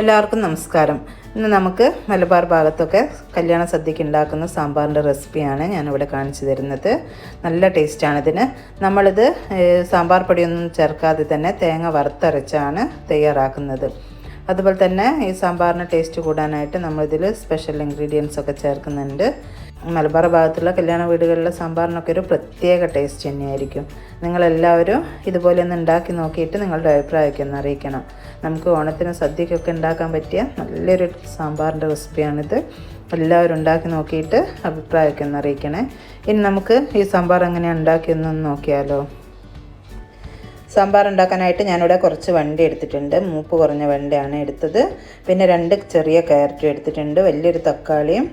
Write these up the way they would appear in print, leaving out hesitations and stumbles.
എല്ലാവർക്കും നമസ്കാരം. ഇന്ന് നമുക്ക് മലബാർ ഭാഗത്തൊക്കെ കല്യാണ സദ്യക്ക് ഉണ്ടാക്കുന്ന സാമ്പാറിൻ്റെ റെസിപ്പിയാണ് ഞാനിവിടെ കാണിച്ചു തരുന്നത്. നല്ല ടേസ്റ്റാണിതിന്. നമ്മളിത് സാമ്പാർ പൊടിയൊന്നും ചേർക്കാതെ തന്നെ തേങ്ങ വറുത്തരച്ചാണ് തയ്യാറാക്കുന്നത്. അതുപോലെ തന്നെ ഈ സാമ്പാറിന് ടേസ്റ്റ് കൂടാനായിട്ട് നമ്മളിതിൽ സ്പെഷ്യൽ ഇൻഗ്രീഡിയൻസ് ഒക്കെ ചേർക്കുന്നുണ്ട്. മലബാർ ഭാഗത്തുള്ള കല്യാണ വീടുകളിലെ സാമ്പാറിനൊക്കെ ഒരു പ്രത്യേക ടേസ്റ്റ് തന്നെയായിരിക്കും. നിങ്ങളെല്ലാവരും ഇതുപോലെ ഒന്ന് ഉണ്ടാക്കി നോക്കിയിട്ട് നിങ്ങളുടെ അഭിപ്രായമൊക്കെ ഒന്ന് അറിയിക്കണം. നമുക്ക് ഓണത്തിന് സദ്യക്കൊക്കെ ഉണ്ടാക്കാൻ പറ്റിയ നല്ലൊരു സാമ്പാറിൻ്റെ റെസിപ്പിയാണിത്. എല്ലാവരും ഉണ്ടാക്കി നോക്കിയിട്ട് അഭിപ്രായമൊക്കെ ഒന്ന് അറിയിക്കണേ. ഇനി നമുക്ക് ഈ സാമ്പാർ എങ്ങനെയാണ് ഉണ്ടാക്കിയെന്നൊന്ന് നോക്കിയാലോ. സാമ്പാർ ഉണ്ടാക്കാനായിട്ട് ഞാനിവിടെ കുറച്ച് വെണ്ട എടുത്തിട്ടുണ്ട്. മൂപ്പ് കുറഞ്ഞ വെണ്ടയാണ് എടുത്തത്. പിന്നെ 2 ചെറിയ ക്യാരറ്റും എടുത്തിട്ടുണ്ട്. വലിയൊരു തക്കാളിയും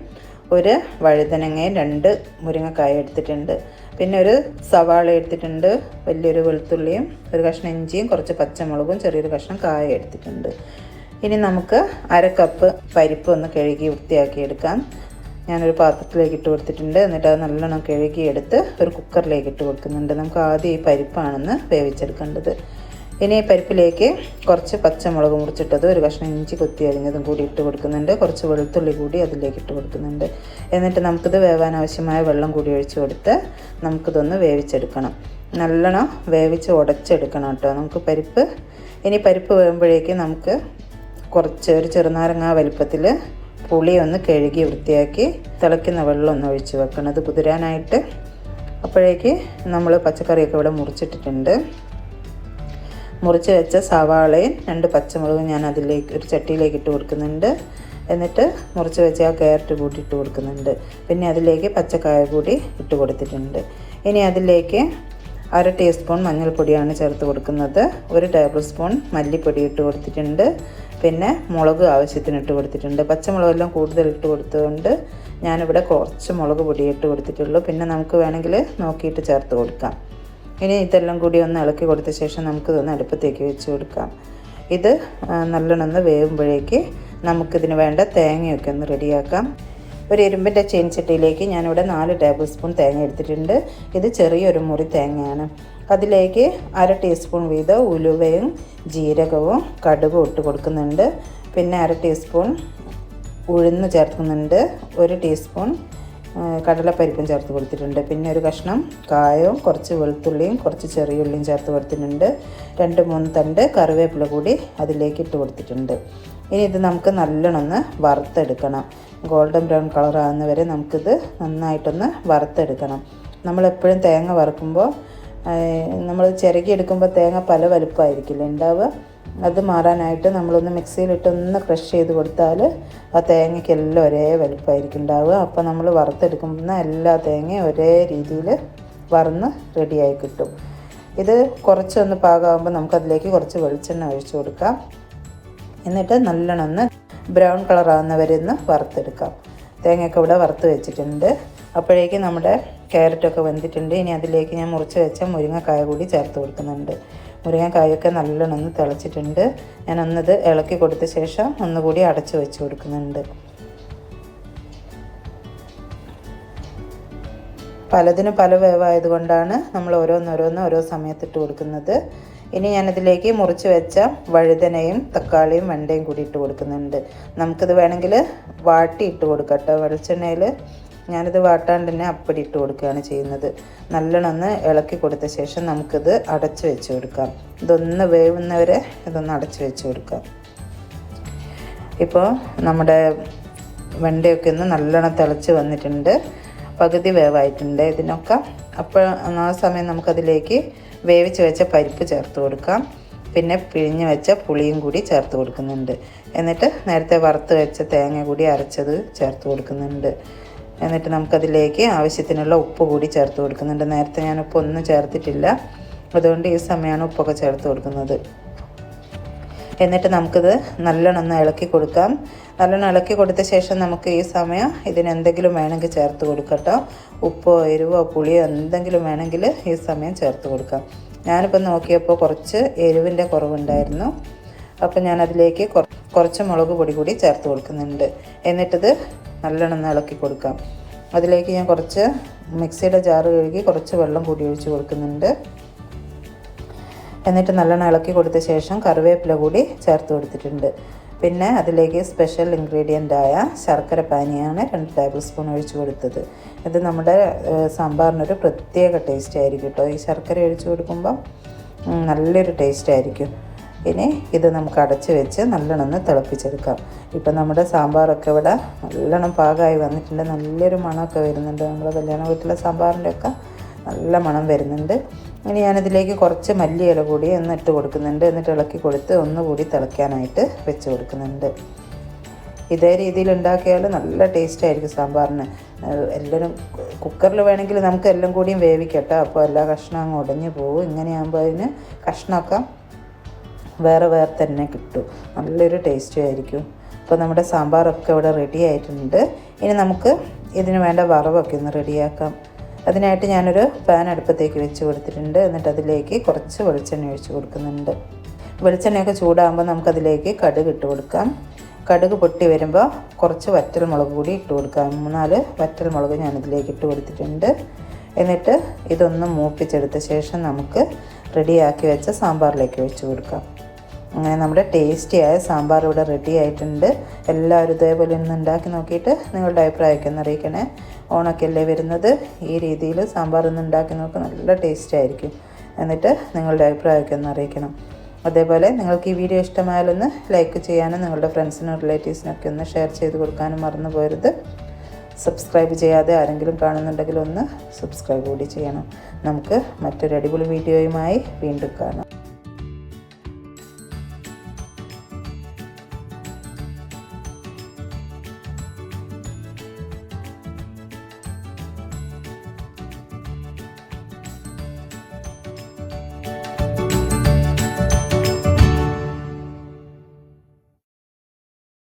ഒരു വഴുതനങ്ങയും 2 മുരിങ്ങക്കായ എടുത്തിട്ടുണ്ട്. പിന്നെ ഒരു സവാള എടുത്തിട്ടുണ്ട്. വലിയൊരു വെളുത്തുള്ളിയും ഒരു കഷ്ണം ഇഞ്ചിയും കുറച്ച് പച്ചമുളകും ചെറിയൊരു കഷ്ണം കായ എടുത്തിട്ടുണ്ട്. ഇനി നമുക്ക് 1/2 കപ്പ് പരിപ്പ് ഒന്ന് കഴുകി വൃത്തിയാക്കി എടുക്കാം. ഞാനൊരു പാത്രത്തിലേക്ക് ഇട്ട് കൊടുത്തിട്ടുണ്ട്. എന്നിട്ട് അത് നല്ലോണം കഴുകിയെടുത്ത് ഒരു കുക്കറിലേക്ക് ഇട്ട് കൊടുക്കുന്നുണ്ട്. നമുക്ക് ആദ്യം ഈ പരിപ്പാണെന്ന് വേവിച്ചെടുക്കേണ്ടത്. ഇനി ഈ പരിപ്പിലേക്ക് കുറച്ച് പച്ചമുളക് മുറിച്ചിട്ടത് ഒരു കഷ്ണം ഇഞ്ചി കൊത്തി അരിഞ്ഞതും കൂടി ഇട്ട് കൊടുക്കുന്നുണ്ട്. കുറച്ച് വെളുത്തുള്ളി കൂടി അതിലേക്ക് ഇട്ട് കൊടുക്കുന്നുണ്ട്. എന്നിട്ട് നമുക്കിത് വേവാൻ ആവശ്യമായ വെള്ളം കൂടി ഒഴിച്ച് കൊടുത്ത് നമുക്കിതൊന്ന് വേവിച്ചെടുക്കണം. നല്ലോണം വേവിച്ച് ഉടച്ചെടുക്കണം കേട്ടോ നമുക്ക് പരിപ്പ്. ഇനി പരിപ്പ് വേകുമ്പോഴേക്ക് നമുക്ക് കുറച്ച് ഒരു ചെറുനാരങ്ങ വലുപ്പത്തിൽ പുളി ഒന്ന് കഴുകി വൃത്തിയാക്കി തിളയ്ക്കുന്ന വെള്ളം ഒന്ന് ഒഴിച്ച് വെക്കണം ഇത് കുതിരാനായിട്ട്. അപ്പോഴേക്ക് നമ്മൾ പച്ചക്കറിയൊക്കെ ഇവിടെ മുറിച്ചിട്ടിട്ടുണ്ട്. മുറിച്ച് വെച്ച സവാളയും 2 പച്ചമുളകും ഞാൻ അതിലേക്ക് ഒരു ചട്ടിയിലേക്ക് ഇട്ട് കൊടുക്കുന്നുണ്ട്. എന്നിട്ട് മുറിച്ച് വെച്ച ആ ക്യാരറ്റ് കൂടി ഇട്ട് കൊടുക്കുന്നുണ്ട്. പിന്നെ അതിലേക്ക് പച്ചക്കായ കൂടി ഇട്ട് കൊടുത്തിട്ടുണ്ട്. ഇനി അതിലേക്ക് 1/2 ടീസ്പൂൺ മഞ്ഞൾപ്പൊടിയാണ് ചേർത്ത് കൊടുക്കുന്നത്. 1 ടേബിൾ സ്പൂൺ മല്ലിപ്പൊടി ഇട്ട് കൊടുത്തിട്ടുണ്ട്. പിന്നെ മുളക് ആവശ്യത്തിന് ഇട്ട് കൊടുത്തിട്ടുണ്ട്. പച്ചമുളകെല്ലാം കൂടുതൽ ഇട്ട് കൊടുത്തതുകൊണ്ട് ഞാനിവിടെ കുറച്ച് മുളക് പൊടി ഇട്ട് കൊടുത്തിട്ടുള്ളൂ. പിന്നെ നമുക്ക് വേണമെങ്കിൽ നോക്കിയിട്ട് ചേർത്ത് കൊടുക്കാം. ഇനി ഇതെല്ലാം കൂടി ഒന്ന് ഇളക്കി കൊടുത്ത ശേഷം നമുക്കിതൊന്ന് അടുപ്പത്തേക്ക് വെച്ച് കൊടുക്കാം. ഇത് നല്ലോണം വേവുമ്പോഴേക്ക് നമുക്കിതിന് വേണ്ട തേങ്ങയൊക്കെ ഒന്ന് റെഡിയാക്കാം. ഒരു ഇരുമ്പിൻ്റെ ചീനച്ചട്ടിയിലേക്ക് ഞാനിവിടെ 4 ടേബിൾ സ്പൂൺ തേങ്ങ എടുത്തിട്ടുണ്ട്. ഇത് ചെറിയൊരു മുറി തേങ്ങയാണ്. അതിലേക്ക് 1/2 ടീസ്പൂൺ വീതം ഉലുവയും ജീരകവും കടുകും ഇട്ട് കൊടുക്കുന്നുണ്ട്. പിന്നെ 1/2 ടീസ്പൂൺ ഉഴുന്ന് ചേർക്കുന്നുണ്ട്. 1 ടീസ്പൂൺ കടലപ്പരിപ്പും ചേർത്ത് കൊടുത്തിട്ടുണ്ട്. പിന്നെ ഒരു കഷ്ണം കായവും കുറച്ച് വെളുത്തുള്ളിയും കുറച്ച് ചെറിയ ഉള്ളിയും ചേർത്ത് കൊടുത്തിട്ടുണ്ട്. 2-3 തണ്ട് കറിവേപ്പില കൂടി അതിലേക്ക് ഇട്ട് കൊടുത്തിട്ടുണ്ട്. ഇനി ഇത് നമുക്ക് നല്ലോണം വറുത്തെടുക്കണം. ഗോൾഡൻ ബ്രൗൺ കളർ ആകുന്നവരെ നമുക്കിത് നന്നായിട്ടൊന്ന് വറുത്തെടുക്കണം. നമ്മളെപ്പോഴും തേങ്ങ വറുക്കുമ്പോൾ നമ്മൾ ചിരകിയെടുക്കുമ്പോൾ തേങ്ങ പല വലുപ്പമായിരിക്കില്ല ഉണ്ടാവുക. അത് മാറാനായിട്ട് നമ്മളൊന്ന് മിക്സിയിലിട്ടൊന്ന് ക്രഷ് ചെയ്ത് കൊടുത്താൽ ആ തേങ്ങയ്ക്കെല്ലാം ഒരേ വലുപ്പമായിരിക്കും ഉണ്ടാവുക. അപ്പോൾ നമ്മൾ വറുത്തെടുക്കുമ്പോൾ എല്ലാ തേങ്ങയും ഒരേ രീതിയിൽ വറന്ന് റെഡിയായി കിട്ടും. ഇത് കുറച്ചൊന്ന് പാകമാകുമ്പോൾ നമുക്കതിലേക്ക് കുറച്ച് വെളിച്ചെണ്ണ ഒഴിച്ചു കൊടുക്കാം. എന്നിട്ട് നല്ലോണം ബ്രൗൺ കളറാകുന്നവരെ വറുത്തെടുക്കാം. തേങ്ങയൊക്കെ ഇവിടെ വറുത്ത് വെച്ചിട്ടുണ്ട്. അപ്പോഴേക്ക് നമ്മുടെ ക്യാരറ്റൊക്കെ വെന്തിട്ടുണ്ട്. ഇനി അതിലേക്ക് ഞാൻ മുറിച്ച് വെച്ച മുരിങ്ങക്കായ കൂടി ചേർത്ത് കൊടുക്കുന്നുണ്ട്. മുരിങ്ങക്കായൊക്കെ നല്ലോണം തിളച്ചിട്ടുണ്ട്. ഞാനൊന്നത് ഇളക്കി കൊടുത്ത ശേഷം ഒന്നുകൂടി അടച്ചു വെച്ച് കൊടുക്കുന്നുണ്ട്. പലതിനും പല വേവായതുകൊണ്ടാണ് നമ്മൾ ഓരോ സമയത്തിട്ട് കൊടുക്കുന്നത്. ഇനി ഞാനതിലേക്ക് മുറിച്ച് വെച്ച വഴുതനയും തക്കാളിയും വെണ്ടയും കൂടി ഇട്ട് കൊടുക്കുന്നുണ്ട്. നമുക്കിത് വേണമെങ്കിൽ വാട്ടി ഇട്ട് കൊടുക്കാം കേട്ടോ. വെളിച്ചെണ്ണയിൽ ഞാനിത് വാട്ടാണ്ട് തന്നെ അപ്പടി ഇട്ട് കൊടുക്കുകയാണ് ചെയ്യുന്നത്. നല്ലോണം ഇളക്കി കൊടുത്ത ശേഷം നമുക്കിത് അടച്ചു വെച്ച് കൊടുക്കാം. ഇതൊന്ന് വേവുന്നവരെ ഇതൊന്ന് അടച്ചു വെച്ച് കൊടുക്കാം. ഇപ്പോൾ നമ്മുടെ വെണ്ടയൊക്കെ നല്ലോണം തിളച്ച് വന്നിട്ടുണ്ട്. പകുതി വേവായിട്ടുണ്ട് ഇതിനൊക്കെ. അപ്പോൾ ആ സമയം നമുക്കതിലേക്ക് വേവിച്ച് വെച്ച പരിപ്പ് ചേർത്ത് കൊടുക്കാം. പിന്നെ പിഴിഞ്ഞ് വെച്ച പുളിയും കൂടി ചേർത്ത് കൊടുക്കുന്നുണ്ട്. എന്നിട്ട് നേരത്തെ വറുത്ത് വെച്ച തേങ്ങ കൂടി അരച്ചത് ചേർത്ത് കൊടുക്കുന്നുണ്ട്. എന്നിട്ട് നമുക്കതിലേക്ക് ആവശ്യത്തിനുള്ള ഉപ്പ് കൂടി ചേർത്ത് കൊടുക്കുന്നുണ്ട്. നേരത്തെ ഞാൻ ഉപ്പൊന്നും ചേർത്തിട്ടില്ല, അതുകൊണ്ട് ഈ സമയമാണ് ഉപ്പൊക്കെ ചേർത്ത് കൊടുക്കുന്നത്. എന്നിട്ട് നമുക്കിത് നല്ലോണം ഇളക്കി കൊടുക്കാം. നല്ലോണം ഇളക്കി കൊടുത്ത ശേഷം നമുക്ക് ഈ സമയം ഇതിനെന്തെങ്കിലും വേണമെങ്കിൽ ചേർത്ത് കൊടുക്കട്ടോ. ഉപ്പോ എരിവോ പുളിയോ എന്തെങ്കിലും വേണമെങ്കിൽ ഈ സമയം ചേർത്ത് കൊടുക്കാം. ഞാനിപ്പോൾ നോക്കിയപ്പോൾ കുറച്ച് എരിവിൻ്റെ കുറവുണ്ടായിരുന്നു. അപ്പോൾ ഞാനതിലേക്ക് കുറച്ച് മുളക് പൊടി കൂടി ചേർത്ത് കൊടുക്കുന്നുണ്ട്. എന്നിട്ടിത് നല്ലോണം ഇളക്കി കൊടുക്കാം. അതിലേക്ക് ഞാൻ കുറച്ച് മിക്സിയുടെ ജാറ് കഴുകി കുറച്ച് വെള്ളം കൂടി ഒഴിച്ച് കൊടുക്കുന്നുണ്ട്. എന്നിട്ട് നല്ലോണം ഇളക്കി കൊടുത്ത ശേഷം കറിവേപ്പില കൂടി ചേർത്ത് കൊടുത്തിട്ടുണ്ട്. പിന്നെ അതിലേക്ക് സ്പെഷ്യൽ ഇൻഗ്രീഡിയൻ്റായ ശർക്കര പാനിയാണ് 2 ടേബിൾ സ്പൂൺ ഒഴിച്ച് കൊടുത്തത്. ഇത് നമ്മുടെ സാമ്പാറിനൊരു പ്രത്യേക ടേസ്റ്റ് ആയിരിക്കും കേട്ടോ. ഈ ശർക്കര ഒഴിച്ച് കൊടുക്കുമ്പം നല്ലൊരു ടേസ്റ്റ് ആയിരിക്കും. ഇനി ഇത് നമുക്ക് അടച്ച് വെച്ച് നല്ലോണം തിളപ്പിച്ചെടുക്കാം. ഇപ്പം നമ്മുടെ സാമ്പാറൊക്കെ ഇവിടെ നല്ലോണം പാകമായി വന്നിട്ടുണ്ട്. നല്ലൊരു മണമൊക്കെ വരുന്നുണ്ട്. നമ്മുടെ കല്യാണ വീട്ടിലെ സാമ്പാറിൻ്റെ ഒക്കെ നല്ല മണം വരുന്നുണ്ട്. ഇനി ഞാനിതിലേക്ക് കുറച്ച് മല്ലിയില കൂടി ഇട്ട് കൊടുക്കുന്നുണ്ട്. എന്നിട്ട് ഇളക്കി കൊടുത്ത് ഒന്നുകൂടി തിളയ്ക്കാനായിട്ട് വെച്ച് കൊടുക്കുന്നുണ്ട്. ഇതേ രീതിയിൽ ഉണ്ടാക്കിയാൽ നല്ല ടേസ്റ്റ് ആയിരിക്കും സാമ്പാറിന്. എല്ലാവരും കുക്കറിൽ വേണമെങ്കിൽ നമുക്ക് എല്ലാം കൂടിയും വേവിക്കട്ടോ. അപ്പോൾ എല്ലാ കഷ്ണം അങ്ങ് ഉടഞ്ഞു പോകും. ഇങ്ങനെയാകുമ്പോൾ അതിന് കഷ്ണമൊക്കെ വേറെ തന്നെ കിട്ടും. നല്ലൊരു ടേസ്റ്റും ആയിരിക്കും. അപ്പോൾ നമ്മുടെ സാമ്പാറൊക്കെ ഇവിടെ റെഡി ആയിട്ടുണ്ട്. ഇനി നമുക്ക് ഇതിന് വേണ്ട വറവൊക്കെ ഒന്ന് റെഡിയാക്കാം. അതിനായിട്ട് ഞാനൊരു പാൻ അടുപ്പത്തേക്ക് വെച്ച് കൊടുത്തിട്ടുണ്ട്. എന്നിട്ട് അതിലേക്ക് കുറച്ച് വെളിച്ചെണ്ണ ഒഴിച്ച് കൊടുക്കുന്നുണ്ട്. വെളിച്ചെണ്ണയൊക്കെ ചൂടാകുമ്പോൾ നമുക്കതിലേക്ക് കടുക് ഇട്ട് കൊടുക്കാം. കടുക് പൊട്ടി വരുമ്പോൾ കുറച്ച് വറ്റൽ മുളക് കൂടി ഇട്ട് കൊടുക്കാം. 3-4 വറ്റൽ മുളക് ഞാനിതിലേക്ക് ഇട്ട് കൊടുത്തിട്ടുണ്ട്. എന്നിട്ട് ഇതൊന്ന് മൂപ്പിച്ചെടുത്ത ശേഷം നമുക്ക് റെഡിയാക്കി വെച്ച സാമ്പാറിലേക്ക് ഒഴിച്ച് കൊടുക്കാം. അങ്ങനെ നമ്മുടെ ടേസ്റ്റിയായ സാമ്പാർ ഇവിടെ റെഡി ആയിട്ടുണ്ട്. എല്ലാവരും ഇതേപോലെ ഒന്ന് ഉണ്ടാക്കി നോക്കിയിട്ട് നിങ്ങളുടെ അഭിപ്രായമൊക്കെ ഒന്ന് അറിയിക്കണേ. ഓണൊക്കെ അല്ലേ വരുന്നത്. ഈ രീതിയിൽ സാമ്പാർ ഒന്ന് ഉണ്ടാക്കി നോക്കുക. നല്ല ടേസ്റ്റ് ആയിരിക്കും. എന്നിട്ട് നിങ്ങളുടെ അഭിപ്രായമൊക്കെ ഒന്ന് അറിയിക്കണം. അതേപോലെ നിങ്ങൾക്ക് ഈ വീഡിയോ ഇഷ്ടമായാലൊന്ന് ലൈക്ക് ചെയ്യാനും നിങ്ങളുടെ ഫ്രണ്ട്സിനും റിലേറ്റീവ്സിനൊക്കെ ഒന്ന് ഷെയർ ചെയ്ത് കൊടുക്കാനും മറന്നു പോകരുത്. സബ്സ്ക്രൈബ് ചെയ്യാതെ ആരെങ്കിലും കാണുന്നുണ്ടെങ്കിൽ ഒന്ന് സബ്സ്ക്രൈബ് കൂടി ചെയ്യണം. നമുക്ക് മറ്റൊരു അടിപൊളി വീഡിയോയുമായി വീണ്ടും കാണാം.